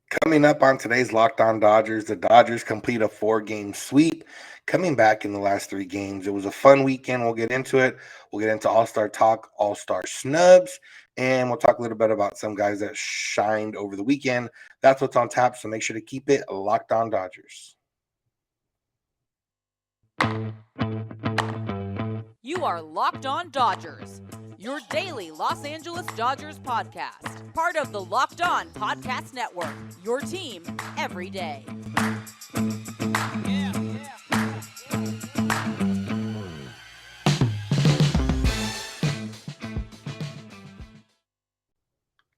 Coming up on today's Locked On Dodgers, the Dodgers complete a 4-game sweep, coming back in the last 3 games. It was a fun weekend. We'll get into it. We'll get into All-Star talk, All-Star snubs, and we'll talk a little bit about some guys that shined over the weekend. That's what's on tap, so make sure to keep it Locked On Dodgers. You are Locked On Dodgers, your daily Los Angeles Dodgers podcast. Part of the Locked On Podcast Network, your team every day.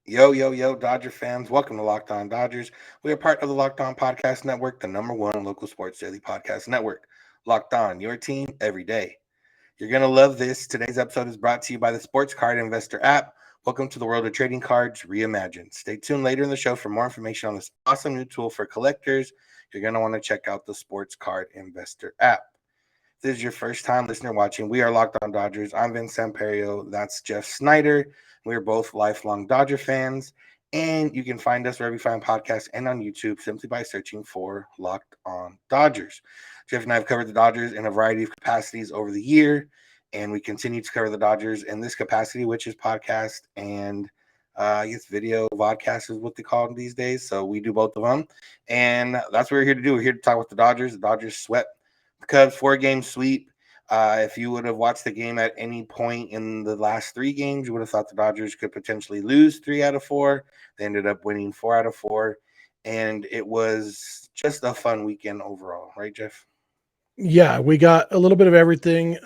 Yo, Dodger fans. Welcome to Locked On Dodgers. We are part of the Locked On Podcast Network, the #1 local sports daily podcast network. Locked On, your team every day. You're going to love this. Today's episode is brought to you by the Sports Card Investor app. Welcome to the world of trading cards reimagined. Stay tuned later in the show for more information on this awesome new tool for collectors. You're going to want to check out the Sports Card Investor app. If this is your first time listener watching, we are Locked On Dodgers. I'm Vince Samperio. That's Jeff Snider. We're both lifelong Dodger fans. And you can find us wherever you find podcasts and on YouTube simply by searching for Locked On Dodgers. Jeff and I have covered the Dodgers in a variety of capacities over the year, and we continue to cover the Dodgers in this capacity, which is podcast and I guess video vodcast is what they call them these days. So we do both of them, and that's what we're here to do. We're here to talk with the Dodgers. The Dodgers swept the Cubs 4-game sweep. If you would have watched the game at any point in the last 3 games, you would have thought the Dodgers could potentially lose 3 out of 4. They ended up winning 4 out of 4, and it was just a fun weekend overall, right, Jeff? Yeah, we got a little bit of everything,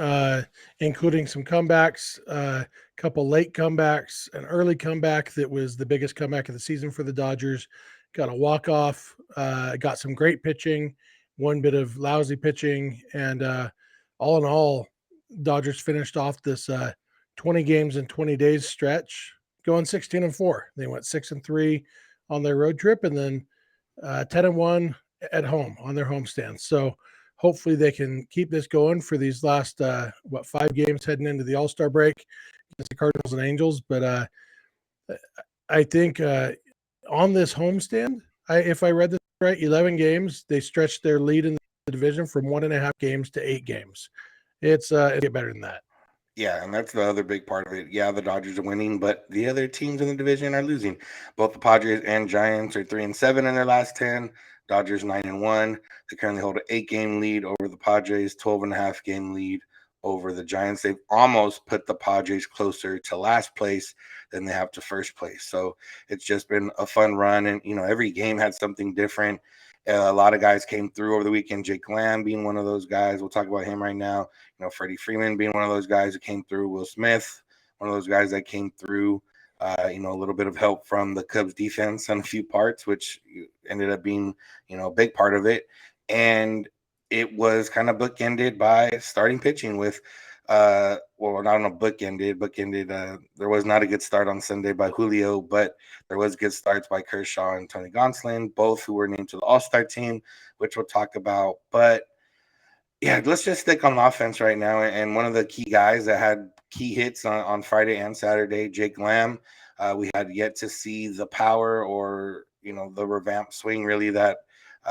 including some comebacks, a couple late comebacks, an early comeback that was the biggest comeback of the season for the Dodgers. Got a walk-off, got some great pitching, one bit of lousy pitching, and all in all, Dodgers finished off this 20 games in 20 days stretch, going 16-4. They went 6-3 on their road trip, and then 10-1 at home on their homestand. So hopefully they can keep this going for these last 5 games heading into the All-Star break against the Cardinals and Angels. But I think on this homestand, if I read this right, 11 games, they stretched their lead in the division from 1.5 games to 8 games. It's get better than that. Yeah, and that's the other big part of it. Yeah, the Dodgers are winning, but the other teams in the division are losing. Both the Padres and Giants are 3-7 in their last 10. Dodgers 9-1. They currently hold an 8-game lead over the Padres, 12.5-game lead over the Giants. They've almost put the Padres closer to last place than they have to first place. So it's just been a fun run, and every game had something different. A lot of guys came through over the weekend. Jake Lamb being one of those guys. We'll talk about him right now. Freddie Freeman being one of those guys that came through. Will Smith, one of those guys that came through. A little bit of help from the Cubs defense on a few parts, which ended up being, a big part of it. And it was kind of bookended by starting pitching with, I don't know, bookended. There was not a good start on Sunday by Julio, but there was good starts by Kershaw and Tony Gonsolin, both who were named to the All-Star team, which we'll talk about. But yeah, let's just stick on offense right now. And one of the key guys that had key hits on Friday and Saturday, Jake Lamb. We had yet to see the power or, the revamped swing really that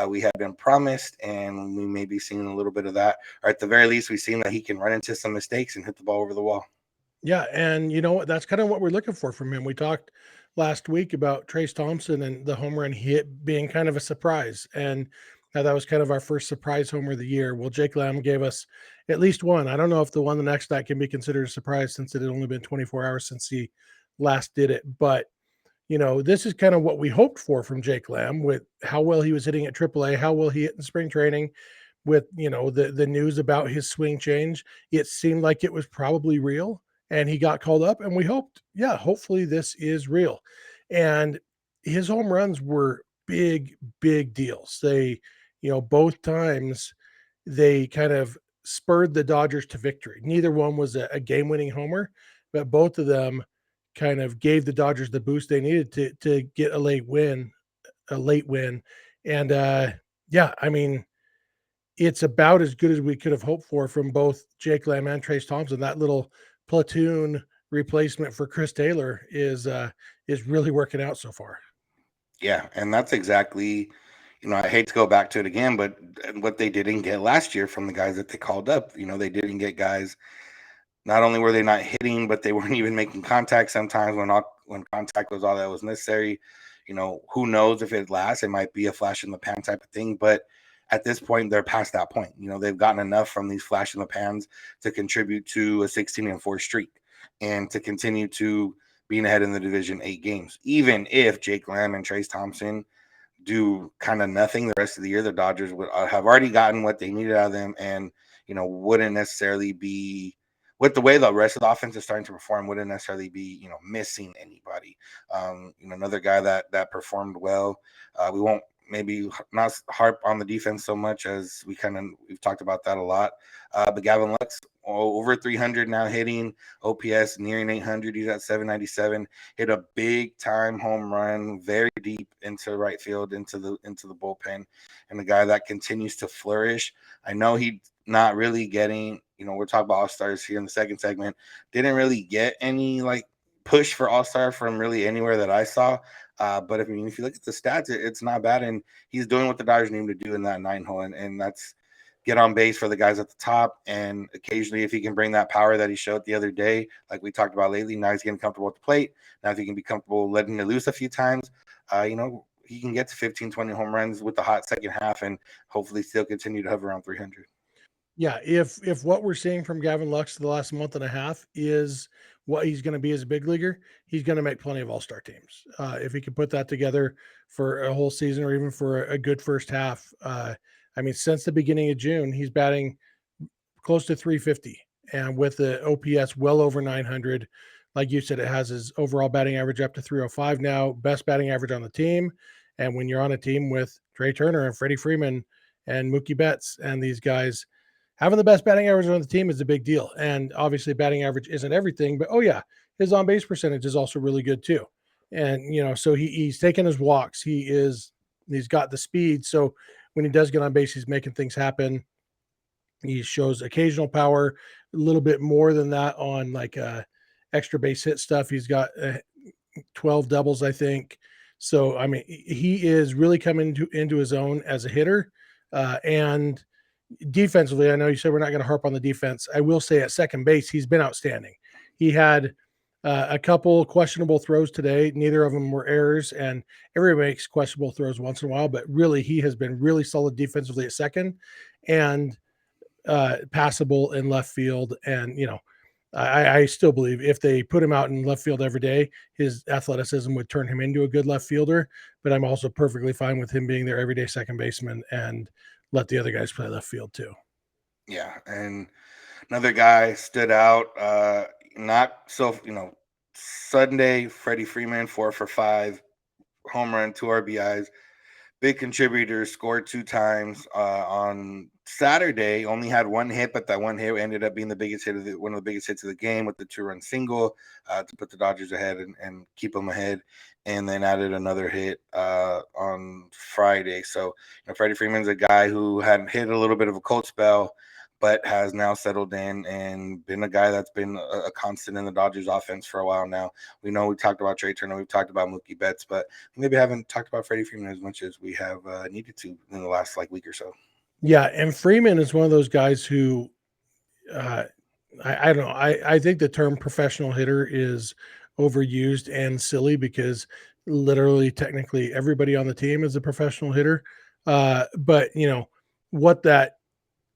we had been promised. And we may be seeing a little bit of that. Or at the very least, we've seen that he can run into some mistakes and hit the ball over the wall. Yeah, and that's kind of what we're looking for from him. We talked last week about Trace Thompson and the home run hit being kind of a surprise, and that was kind of our first surprise homer of the year. Well, Jake Lamb gave us at least one. I don't know if the one the next night can be considered a surprise since it had only been 24 hours since he last did it. But this is kind of what we hoped for from Jake Lamb with how well he was hitting at AAA, how well he hit in spring training. With the news about his swing change, it seemed like it was probably real, and he got called up, and we hoped, yeah, hopefully this is real. And his home runs were big deals. They, both times they kind of spurred the Dodgers to victory. Neither one was a game-winning homer, but both of them kind of gave the Dodgers the boost they needed to get a late win. And yeah, I mean, it's about as good as we could have hoped for from both Jake Lamb and Trace Thompson. That little platoon replacement for Chris Taylor is really working out so far. Yeah, and that's exactly, I hate to go back to it again, but what they didn't get last year from the guys that they called up, they didn't get guys. Not only were they not hitting, but they weren't even making contact sometimes when contact was all that was necessary. Who knows if it lasts? It might be a flash in the pan type of thing, but at this point, they're past that point. They've gotten enough from these flash in the pans to contribute to a 16-4 streak and to continue to being ahead in the division 8 games. Even if Jake Lamb and Trayce Thompson do kind of nothing the rest of the year, the Dodgers would have already gotten what they needed out of them, and wouldn't necessarily be, with the way the rest of the offense is starting to perform, wouldn't necessarily be missing anybody. Another guy that performed well. We won't maybe not harp on the defense so much, as we've talked about that a lot. But Gavin Lux, over 300 now hitting, OPS nearing 800. He's at 797. Hit a big time home run, very deep into right field, into the bullpen, and the guy that continues to flourish. I know he's not really getting. We'll talk about All-Stars here in the second segment. Didn't really get any push for All-Star from really anywhere that I saw. But if you look at the stats, it's not bad, and he's doing what the Dodgers need him to do in that 9-hole, and that's get on base for the guys at the top, and occasionally if he can bring that power that he showed the other day, like we talked about lately, now he's getting comfortable at the plate. Now if he can be comfortable letting it loose a few times, he can get to 15, 20 home runs with the hot second half and hopefully still continue to hover around 300. Yeah, if what we're seeing from Gavin Lux the last month and a half is what he's going to be as a big leaguer, he's going to make plenty of all-star teams. If he can put that together for a whole season or even for a good first half. Since the beginning of June, he's batting close to 350 and with the OPS well over 900. Like you said, it has his overall batting average up to 305 now, best batting average on the team. And when you're on a team with Trea Turner and Freddie Freeman and Mookie Betts and these guys, having the best batting average on the team is a big deal. And obviously batting average isn't everything, but his on base percentage is also really good too. And, so he's taking his walks. He's got the speed. So when he does get on base, he's making things happen. He shows occasional power, a little bit more than that on extra base hit stuff. He's got 12 doubles, I think. So, he is really coming into his own as a hitter. And defensively, I know you said we're not going to harp on the defense. I will say at second base, he's been outstanding. He had a couple questionable throws today. Neither of them were errors, and everybody makes questionable throws once in a while, but really he has been really solid defensively at second and passable in left field. And, I still believe if they put him out in left field every day, his athleticism would turn him into a good left fielder, but I'm also perfectly fine with him being their everyday second baseman and let the other guys play left field too. Yeah, and another guy stood out. Not so, Sunday, Freddie Freeman, 4 for 5, home run, 2 RBIs, big contributor, scored 2 times. On Saturday, only had 1 hit, but that 1 hit ended up being one of the biggest hits of the game with the 2-run single to put the Dodgers ahead and keep them ahead. And then added another hit on Friday. So, Freddie Freeman's a guy who had hit a little bit of a cold spell, but has now settled in and been a guy that's been a constant in the Dodgers offense for a while now. We know we talked about Trea Turner, we've talked about Mookie Betts, but maybe haven't talked about Freddie Freeman as much as we have needed to in the last week or so. Yeah, and Freeman is one of those guys who I don't know. I think the term professional hitter is overused and silly because literally technically everybody on the team is a professional hitter. But what that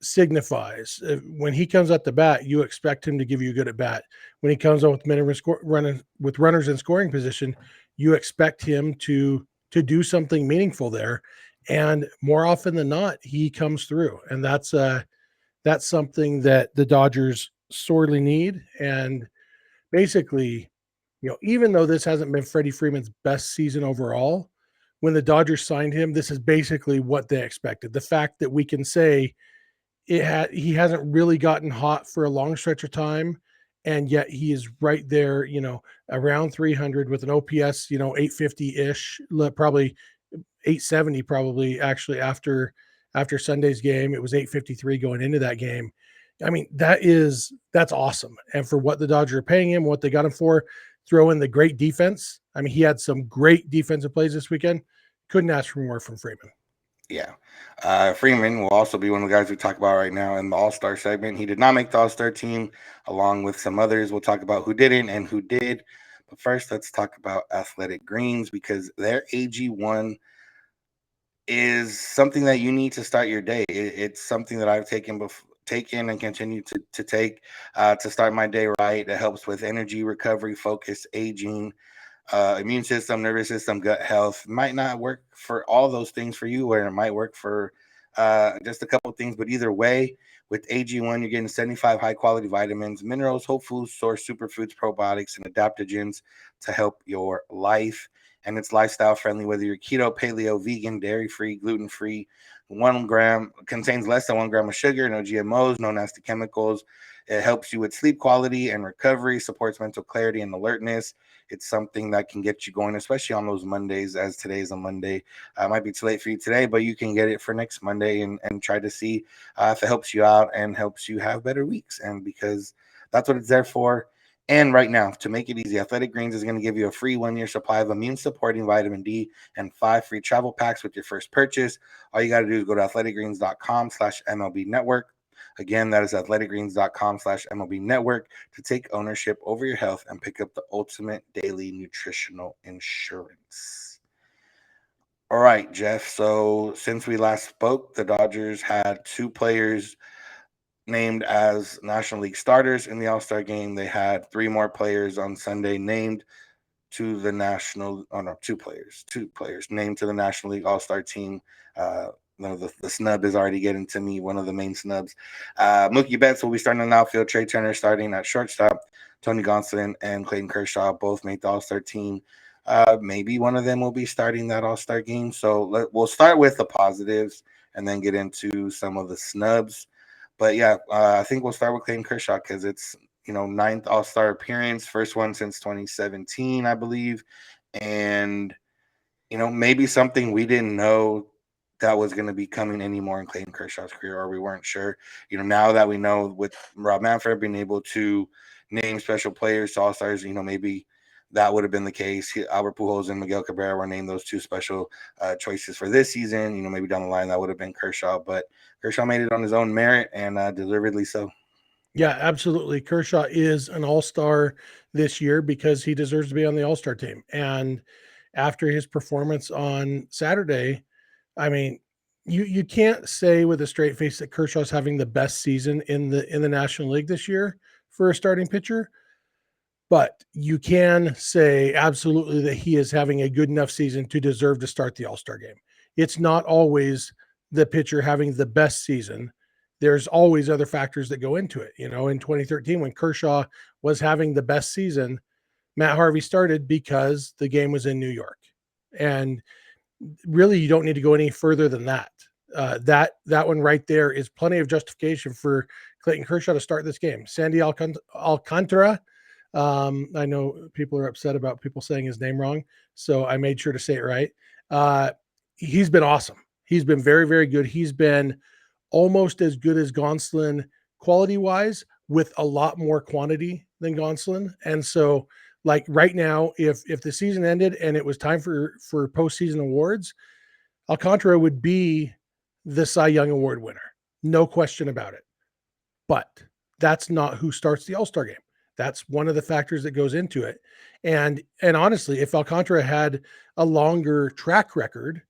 signifies when he comes at the bat, you expect him to give you a good at bat. When he comes out with runners in scoring position, you expect him to do something meaningful there. And more often than not, he comes through. And that's something that the Dodgers sorely need. And basically, even though this hasn't been Freddie Freeman's best season overall, when the Dodgers signed him, this is basically what they expected. The fact that we can say he hasn't really gotten hot for a long stretch of time, and yet he is right there, around 300 with an OPS, 850-ish, probably 870 probably actually after Sunday's game. It was 853 going into that game. That's awesome. And for what the Dodgers are paying him, what they got him for, throw in the great defense. I mean, he had some great defensive plays this weekend. Couldn't ask for more from Freeman. Yeah. Freeman will also be one of the guys we talk about right now in the All-Star segment. He did not make the All-Star team, along with some others. We'll talk about who didn't and who did. But first, let's talk about Athletic Greens, because their AG1 is something that you need to start your day. It's something that I've taken and continue to take to start my day right. It helps with energy, recovery, focus, aging, immune system, nervous system, gut health. Might not work for all those things for you, or it might work for just a couple of things. But either way, with AG1, you're getting 75 high quality vitamins, minerals, whole foods, source superfoods, probiotics, and adaptogens to help your life. And it's lifestyle friendly, whether you're keto, paleo, vegan, dairy free, gluten free. 1 gram contains less than 1 gram of sugar, no GMOs, no nasty chemicals. It helps you with sleep quality and recovery, supports mental clarity and alertness. It's something that can get you going, especially on those Mondays, as today's a Monday. It might be too late for you today, but you can get it for next Monday and try to see if it helps you out and helps you have better weeks. And because that's what it's there for. And right now, to make it easy, Athletic Greens is going to give you a free 1-year supply of immune-supporting vitamin D and 5 free travel packs with your first purchase. All you got to do is go to athleticgreens.com/MLB network. Again, that is athleticgreens.com/MLB network to take ownership over your health and pick up the ultimate daily nutritional insurance. All right, Jeff. So since we last spoke, the Dodgers had 2 players named as National League starters in the All-Star game. They had 3 more players on Sunday named to the two players named to the National League All-Star team. The snub is already getting to me, one of the main snubs. Mookie Betts will be starting in the outfield. Trea Turner starting at shortstop. Tony Gonsolin and Clayton Kershaw both made the All-Star team. Maybe one of them will be starting that All-Star game. So we'll start with the positives and then get into some of the snubs. But yeah, I think we'll start with Clayton Kershaw because it's 9th All-Star appearance, first one since 2017, I believe, and maybe something we didn't know that was going to be coming anymore in Clayton Kershaw's career, or we weren't sure. Now that we know with Rob Manfred being able to name special players to All-Stars, maybe that would have been the case. Albert Pujols and Miguel Cabrera were named those 2 special choices for this season. Maybe down the line that would have been Kershaw, but Kershaw made it on his own merit and deservedly so. Yeah, absolutely. Kershaw is an all-star this year because he deserves to be on the all-star team. And after his performance on Saturday, I mean, you can't say with a straight face that Kershaw's having the best season in the National League this year for a starting pitcher, but you can say absolutely that he is having a good enough season to deserve to start the All-Star game. It's not always the pitcher having the best season. There's always other factors that go into it. In 2013, when Kershaw was having the best season, Matt Harvey started because the game was in New York. And really, you don't need to go any further than that. That one right there is plenty of justification for Clayton Kershaw to start this game. Sandy Alcantara, I know people are upset about people saying his name wrong, so I made sure to say it right. He's been awesome. He's been very, very good. He's been almost as good as Gonsolin quality-wise, with a lot more quantity than Gonsolin. And so, like right now, if the season ended and it was time for postseason awards, Alcantara would be the Cy Young Award winner. No question about it. But that's not who starts the All-Star game. That's one of the factors that goes into it. And honestly, if Alcantara had a longer track record,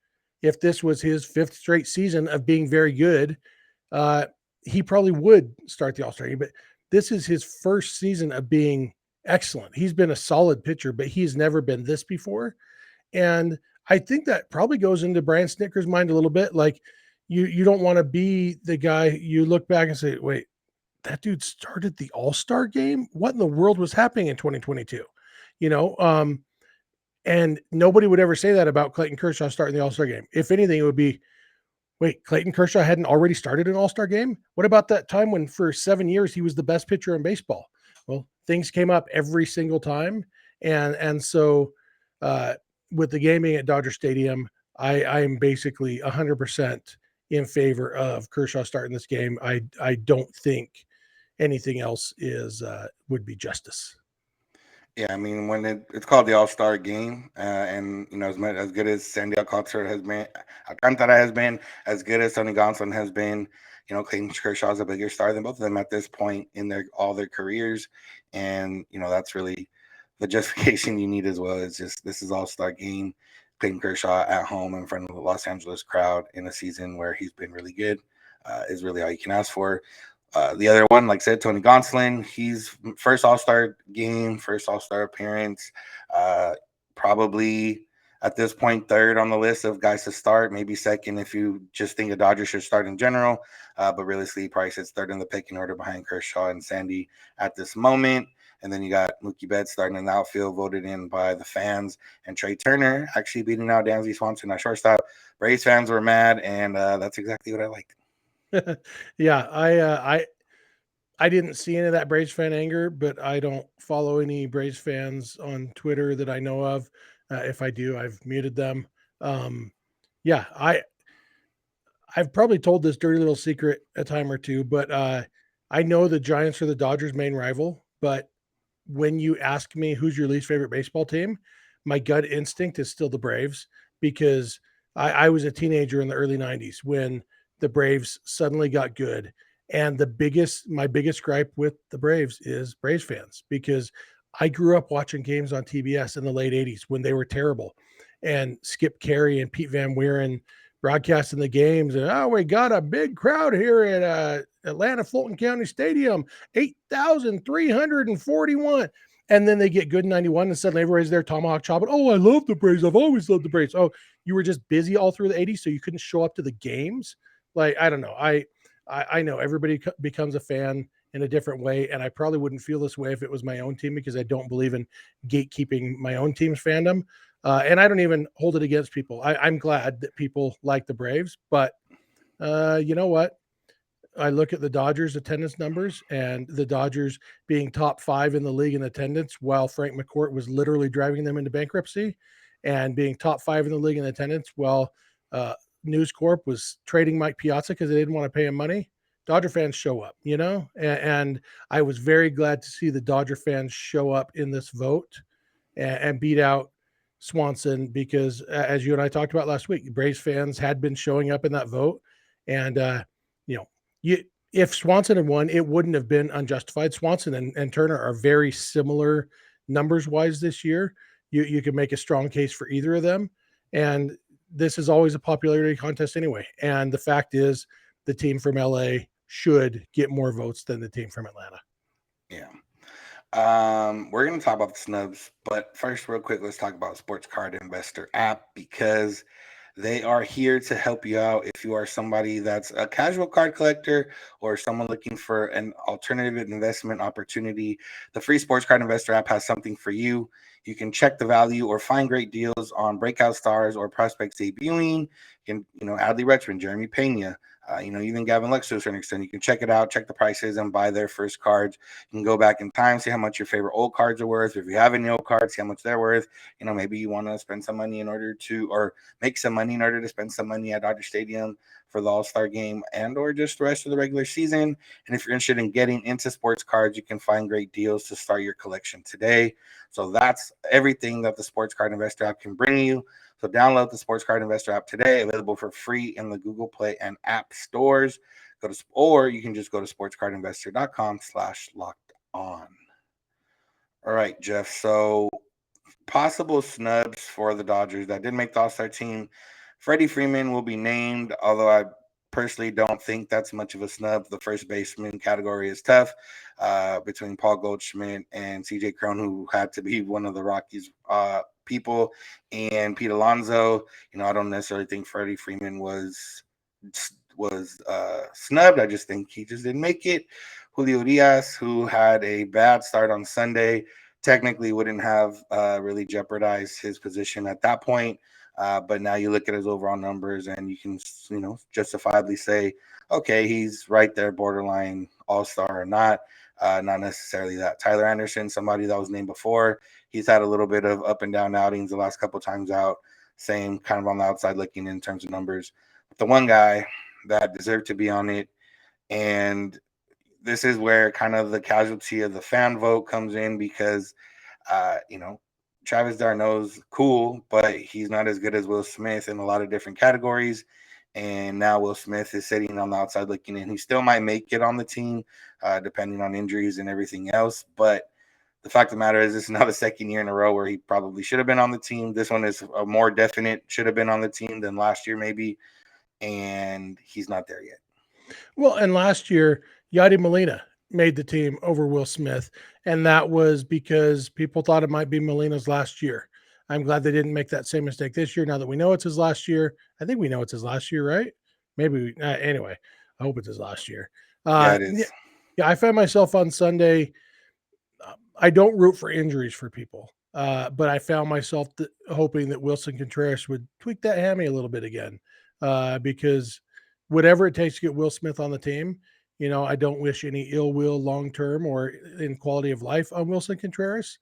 if this was his 5th straight season of being very good, he probably would start the All-Star game. But this is his first season of being excellent. He's been a solid pitcher, but he's never been this before. And I think that probably goes into Brian Snitker's mind a little bit. Like you don't want to be the guy you look back and say, wait, that dude started the All-Star game? What in the world was happening in 2022? And nobody would ever say that about Clayton Kershaw starting the All-Star game. If anything, it would be, wait, Clayton Kershaw hadn't already started an All-Star game? What about that time when for 7 years he was the best pitcher in baseball? Well, things came up every single time. And so with the game being at Dodger Stadium, I am basically 100% in favor of Kershaw starting this game. I don't think anything else would be justice. Yeah, I mean, when it's called the All-Star Game, and as good as Sandy Alcantara has been, as good as Tony Gonsolin has been, Clayton Kershaw is a bigger star than both of them at this point in all their careers, and that's really the justification you need as well. It's just this is All-Star Game, Clayton Kershaw at home in front of the Los Angeles crowd in a season where he's been really good, is really all you can ask for. The other one, like I said, Tony Gonsolin, he's first All-Star game, first All-Star appearance, probably at this point third on the list of guys to start, maybe second if you just think the Dodgers should start in general. But realistically, probably sits third in the pecking order behind Kershaw and Sandy at this moment. And then you got Mookie Betts starting in the outfield, voted in by the fans, and Trea Turner actually beating out Dansby Swanson at shortstop. Braves fans were mad, and that's exactly what I liked. Yeah, I didn't see any of that Braves fan anger, but I don't follow any Braves fans on Twitter that I know of. If I do, I've muted them. Yeah, I've probably told this dirty little secret a time or two, but I know the Giants are the Dodgers' main rival. But when you ask me who's your least favorite baseball team, my gut instinct is still the Braves because I was a teenager in the early 90s when the Braves suddenly got good. And my biggest gripe with the Braves is Braves fans because I grew up watching games on TBS in the late 80s when they were terrible. And Skip Carey and Pete Van Wieren broadcasting the games. And, oh, we got a big crowd here at Atlanta Fulton County Stadium, 8,341. And then they get good in 91 and suddenly everybody's there tomahawk chopping. Oh, I love the Braves. I've always loved the Braves. Oh, you were just busy all through the 80s, so you couldn't show up to the games. Like, I don't know. I know everybody becomes a fan in a different way, and I probably wouldn't feel this way if it was my own team because I don't believe in gatekeeping my own team's fandom. And I don't even hold it against people. I'm glad that people like the Braves, but you know what? I look at the Dodgers attendance numbers and the Dodgers being top 5 in the league in attendance while Frank McCourt was literally driving them into bankruptcy and being top 5 in the league in attendance while uh, News Corp was trading Mike Piazza because they didn't want to pay him money. Dodger fans show up, and I was very glad to see the Dodger fans show up in this vote and beat out Swanson because, as you and I talked about last week, Braves fans had been showing up in that vote, and you know, you if Swanson had won, it wouldn't have been unjustified. Swanson and Turner are very similar numbers wise this year. You could make a strong case for either of them, and this is always a popularity contest anyway. And the fact is, the team from LA should get more votes than the team from Atlanta. Yeah. We're going to talk about the snubs, but first, real quick, let's talk about Sports Card Investor app because they are here to help you out if you are somebody that's a casual card collector or someone looking for an alternative investment opportunity. The free Sports Card Investor app has something for you. You can check the value or find great deals on breakout stars or prospects debuting. You can, Adley Rutschman, Jeremy Pena, even Gavin Lux to a certain extent. You can check it out, check the prices, and buy their first cards. You can go back in time, see how much your favorite old cards are worth. If you have any old cards, see how much they're worth. Maybe you want to spend some money or make some money in order to spend some money at Dodger Stadium for the All-Star game or just the rest of the regular season. And if you're interested in getting into sports cards, you can find great deals to start your collection today. So that's everything that the Sports Card Investor app can bring you. So download the Sports Card Investor app today, available for free in the Google Play and App stores. Or you can just go to sportscardinvestor.com/locked on. All right, Jeff. So possible snubs for the Dodgers that did make the All-Star team. Freddie Freeman will be named, although I personally don't think that's much of a snub. The first baseman category is tough between Paul Goldschmidt and CJ Cron, who had to be one of the Rockies people, and Pete Alonso. I don't necessarily think Freddie Freeman was snubbed. I just think he just didn't make it. Julio Diaz, who had a bad start on Sunday, technically wouldn't have really jeopardized his position at that point. But now you look at his overall numbers and you can, justifiably say, okay, he's right there, borderline all-star or not. Not necessarily that. Tyler Anderson, somebody that was named before, he's had a little bit of up and down outings the last couple of times out. Same kind of on the outside looking in terms of numbers. But the one guy that deserved to be on it, and this is where kind of the casualty of the fan vote comes in because You know, Travis d'Arnaud's cool, but he's not as good as Will Smith in a lot of different categories. And now Will Smith is sitting on the outside looking in. He still might make it on the team, depending on injuries and everything else. But the fact of the matter is, this is now the second year in a row where he probably should have been on the team. This one is a more definite should have been on the team than last year, maybe. And he's not there yet. Well, and last year, Yadi Molina made the team over Will Smith, and that was because people thought it might be Molina's last year. I'm glad they didn't make that same mistake this year. Now that we know it's his last year, I think we know it's his last year, right? Maybe. Anyway, I hope it's his last year. Yeah, it is. Yeah, I found myself on Sunday. I don't root for injuries for people, but I found myself hoping that Wilson Contreras would tweak that hammy a little bit again, because whatever it takes to get Will Smith on the team, you know, I don't wish any ill will long term or in quality of life on Wilson Contreras.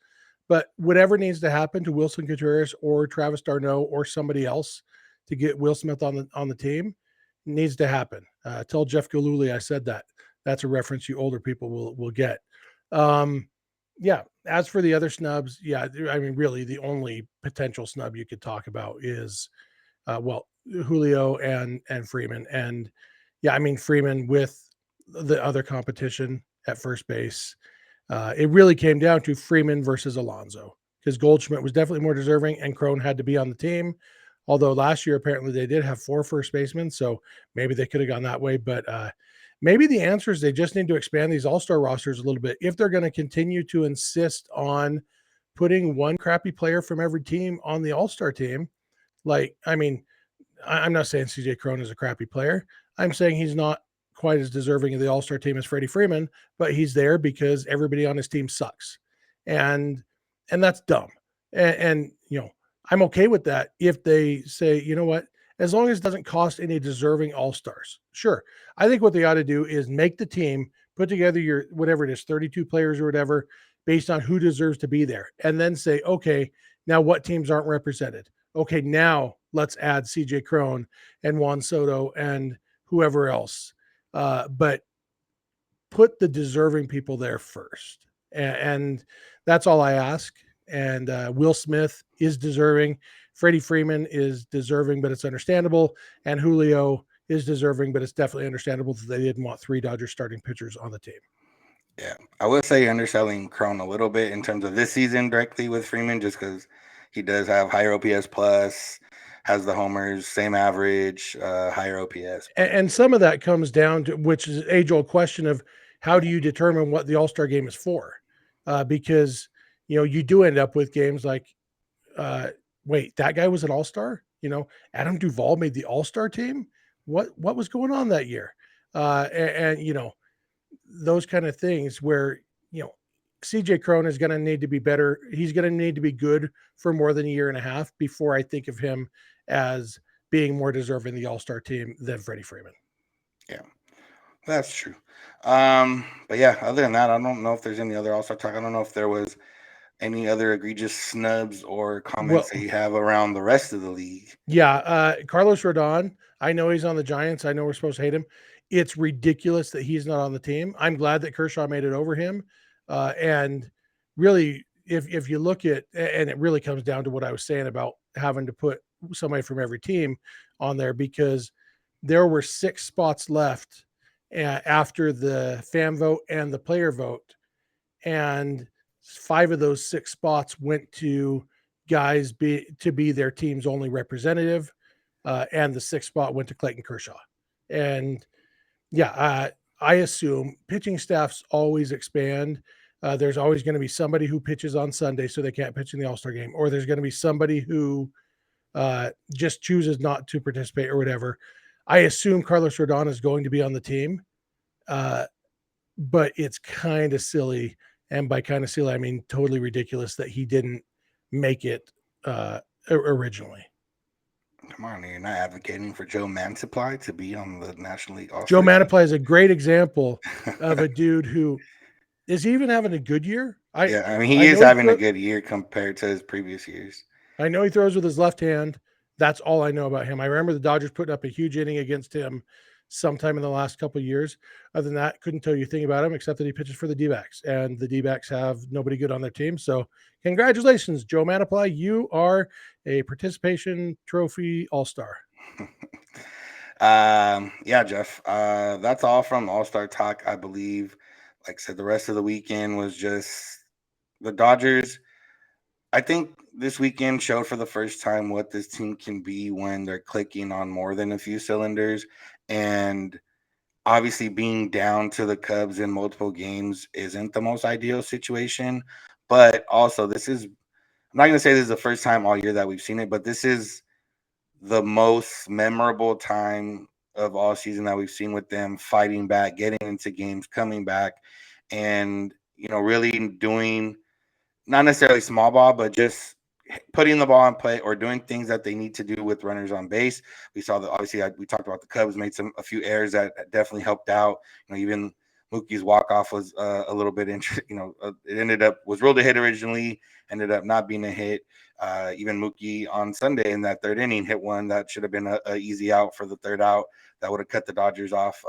But whatever needs to happen to Wilson Contreras or Travis d'Arnaud or somebody else to get Will Smith on the team needs to happen. Tell Jeff Galooly I said that. That's a reference you older people will get. Yeah. As for the other snubs, yeah, I mean, really, the only potential snub you could talk about is, Julio and Freeman, and yeah, I mean Freeman with the other competition at first base. It really came down to Freeman versus Alonso because Goldschmidt was definitely more deserving, and Crone had to be on the team. Although last year apparently they did have 4 first basemen, so maybe they could have gone that way, but maybe the answer is they just need to expand these all-star rosters a little bit if they're going to continue to insist on putting one crappy player from every team on the all-star team. Like, I mean, I'm not saying CJ Crone is a crappy player. I'm saying he's not quite as deserving of the all-star team as Freddie Freeman, but he's there because everybody on his team sucks. And that's dumb. And you know, I'm okay with that if they say, you know what, as long as it doesn't cost any deserving all-stars. Sure. I think what they ought to do is make the team, put together your whatever it is, 32 players or whatever, based on who deserves to be there. And then say, okay, now what teams aren't represented? Okay, now let's add CJ Crone and Juan Soto and whoever else. But put the deserving people there first. And that's all I ask. And Will Smith is deserving. Freddie Freeman is deserving, but it's understandable. And Julio is deserving, but it's definitely understandable that they didn't want 3 Dodgers starting pitchers on the team. Yeah, I will say underselling Crone a little bit in terms of this season directly with Freeman, just because he does have higher OPS plus, has the homers, same average, higher OPS. And some of that comes down to, which is age-old question of how do you determine what the All-Star game is for? Because, you know, you do end up with games like, wait, that guy was an All-Star? You know, Adam Duvall made the All-Star team? What was going on that year? And you know, those kind of things where, you know, CJ Crone is going to need to be better. He's going to need to be good for more than a year and a half before I think of him as being more deserving the All-Star team than Freddie Freeman. Yeah, that's true. But yeah, other than that, I don't know if there's any other All-Star talk. I don't know if there was any other egregious snubs or comments that you have around the rest of the league. Yeah, Carlos Rodon, I know he's on the Giants. I know we're supposed to hate him. It's ridiculous that he's not on the team. I'm glad that Kershaw made it over him. And really, if you look at, and it really comes down to what I was saying about having to put somebody from every team on there, because there were 6 spots left after the fan vote and the player vote. And 5 of those 6 spots went to guys to be their team's only representative. And the 6th spot went to Clayton Kershaw. And yeah, I assume pitching staffs always expand. There's always going to be somebody who pitches on Sunday so they can't pitch in the All-Star game, or there's going to be somebody who just chooses not to participate or whatever. I assume Carlos Rodon is going to be on the team, but it's kind of silly. And by kind of silly, I mean totally ridiculous that he didn't make it originally. Come on, you're not advocating for Joe Mansupply to be on the National League All-Star Joe Mansupply is a great example of a dude who is he even having a good year? I mean, he is having a good year compared to his previous years. I know he throws with his left hand. That's all I know about him. I remember the Dodgers putting up a huge inning against him sometime in the last couple of years. Other than that, couldn't tell you a thing about him except that he pitches for the D-backs, and the D-backs have nobody good on their team. So congratulations, Joe Mantiply. You are a participation trophy all-star. Yeah, Jeff. That's all from All-Star Talk, I believe. Like I said, the rest of the weekend was just the Dodgers. I think this weekend showed for the first time what this team can be when they're clicking on more than a few cylinders. And obviously, being down to the Cubs in multiple games isn't the most ideal situation. But also, I'm not going to say this is the first time all year that we've seen it, but this is the most memorable time of all season that we've seen with them fighting back, getting into games, coming back, and really doing not necessarily small ball, but just putting the ball in play or doing things that they need to do with runners on base. We saw that obviously we talked about the Cubs made a few errors that definitely helped out. Even Mookie's walk off was a little bit interesting. It was ruled a hit originally, ended up not being a hit. Even Mookie on Sunday in that third inning hit one that should have been a easy out for the third out. That would have cut the Dodgers off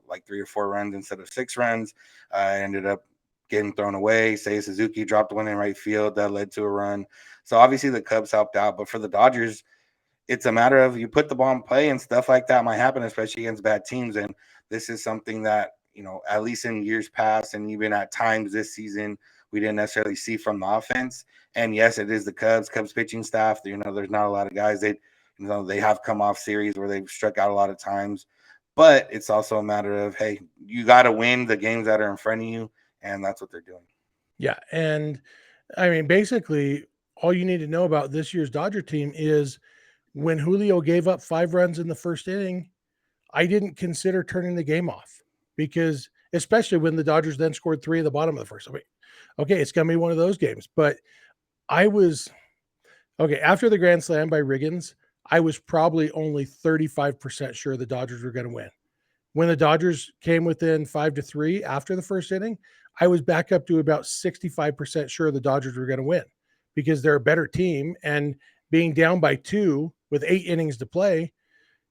like 3 or 4 runs instead of 6 runs. Ended up getting thrown away. Seiya Suzuki dropped one in right field that led to a run. So obviously the Cubs helped out, but for the Dodgers, it's a matter of you put the ball in play and stuff like that might happen, especially against bad teams. And this is something that, at least in years past and even at times this season, we didn't necessarily see from the offense. And yes, it is the Cubs pitching staff. There's not a lot of guys that, they have come off series where they've struck out a lot of times. But it's also a matter of, hey, you got to win the games that are in front of you. And that's what they're doing. Yeah. And I mean, basically, all you need to know about this year's Dodger team is when Julio gave up 5 runs in the first inning, I didn't consider turning the game off because, especially when the Dodgers then scored 3 at the bottom of the first. I mean, okay, it's going to be one of those games. But after the grand slam by Riggins, I was probably only 35% sure the Dodgers were going to win. When the Dodgers came within 5-3 after the first inning, I was back up to about 65% sure the Dodgers were going to win because they're a better team. And being down by 2 with 8 innings to play,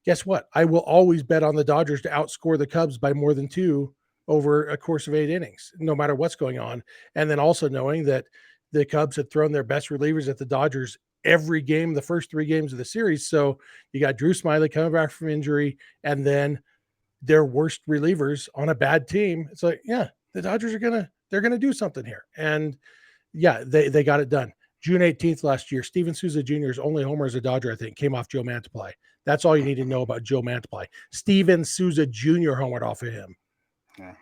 guess what? I will always bet on the Dodgers to outscore the Cubs by more than 2 over a course of 8 innings, no matter what's going on. And then also knowing that the Cubs had thrown their best relievers at the Dodgers every game, the first 3 games of the series. So you got Drew Smyly coming back from injury, and then their worst relievers on a bad team. It's like, yeah, the Dodgers they're gonna do something here. And yeah, they got it done. June 18th last year, Steven Souza Jr.'s only homer as a Dodger, I think, came off Joe Mantiply. That's all you need to know about Joe Mantiply. Steven Souza Jr. homered off of him. Yeah,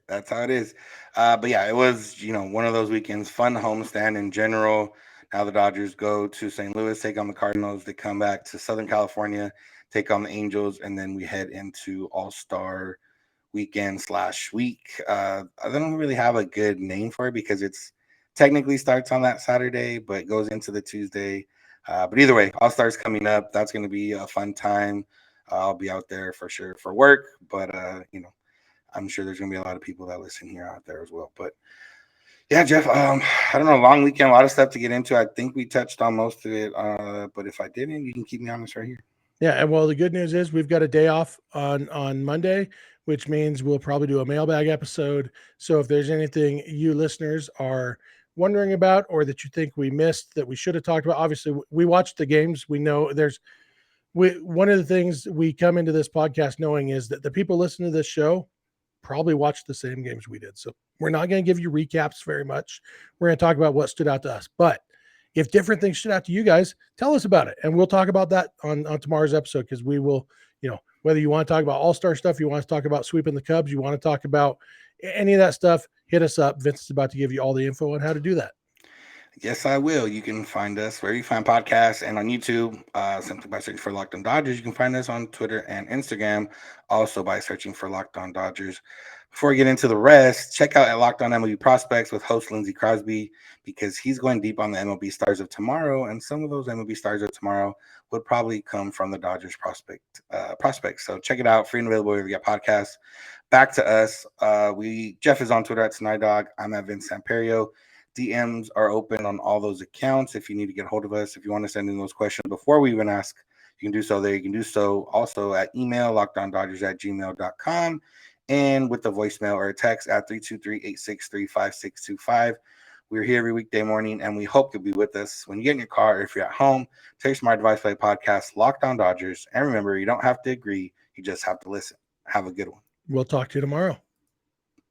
that's how it is. But yeah, it was, one of those weekends, fun homestand in general. Now the Dodgers go to St. Louis, take on the Cardinals. They come back to Southern California, take on the Angels, and then we head into All-Star weekend / week. I don't really have a good name for it because it's technically starts on that Saturday, but goes into the Tuesday. But either way, All-Stars coming up. That's going to be a fun time. I'll be out there for sure for work, but I'm sure there's going to be a lot of people that listen here out there as well. But yeah, Jeff, I don't know, long weekend, a lot of stuff to get into. I think we touched on most of it, but if I didn't, you can keep me honest right here. Yeah, and well, the good news is we've got a day off on Monday, which means we'll probably do a mailbag episode. So if there's anything you listeners are wondering about or that you think we missed that we should have talked about, obviously we watched the games. We know one of the things we come into this podcast knowing is that the people listening to this show probably watched the same games we did. So we're not going to give you recaps very much. We're going to talk about what stood out to us. But if different things stood out to you guys, tell us about it. And we'll talk about that on tomorrow's episode because we will, whether you want to talk about all-star stuff, you want to talk about sweeping the Cubs, you want to talk about any of that stuff, hit us up. Vince is about to give you all the info on how to do that. Yes, I will. You can find us where you find podcasts and on YouTube, simply by searching for Locked On Dodgers. You can find us on Twitter and Instagram, also by searching for Locked On Dodgers. Before we get into the rest, check out at Locked On MLB Prospects with host Lindsey Crosby because he's going deep on the MLB stars of tomorrow, and some of those MLB stars of tomorrow would probably come from the Dodgers prospects. So check it out, free and available wherever you get podcasts. Back to us. Jeff is on Twitter at Snydog. I'm at Vince Samperio. DMs are open on all those accounts if you need to get a hold of us. If you want to send in those questions before we even ask You can do so there. You can do so also at email, lockedondodgers@gmail.com, and with the voicemail or a text at 323-863-5625. We're here every weekday morning, and we hope you'll be with us when you get in your car or if you're at home. Take your smart device, play podcast, Locked On Dodgers. And remember, you don't have to agree. You just have to listen. Have a good one. We'll talk to you tomorrow.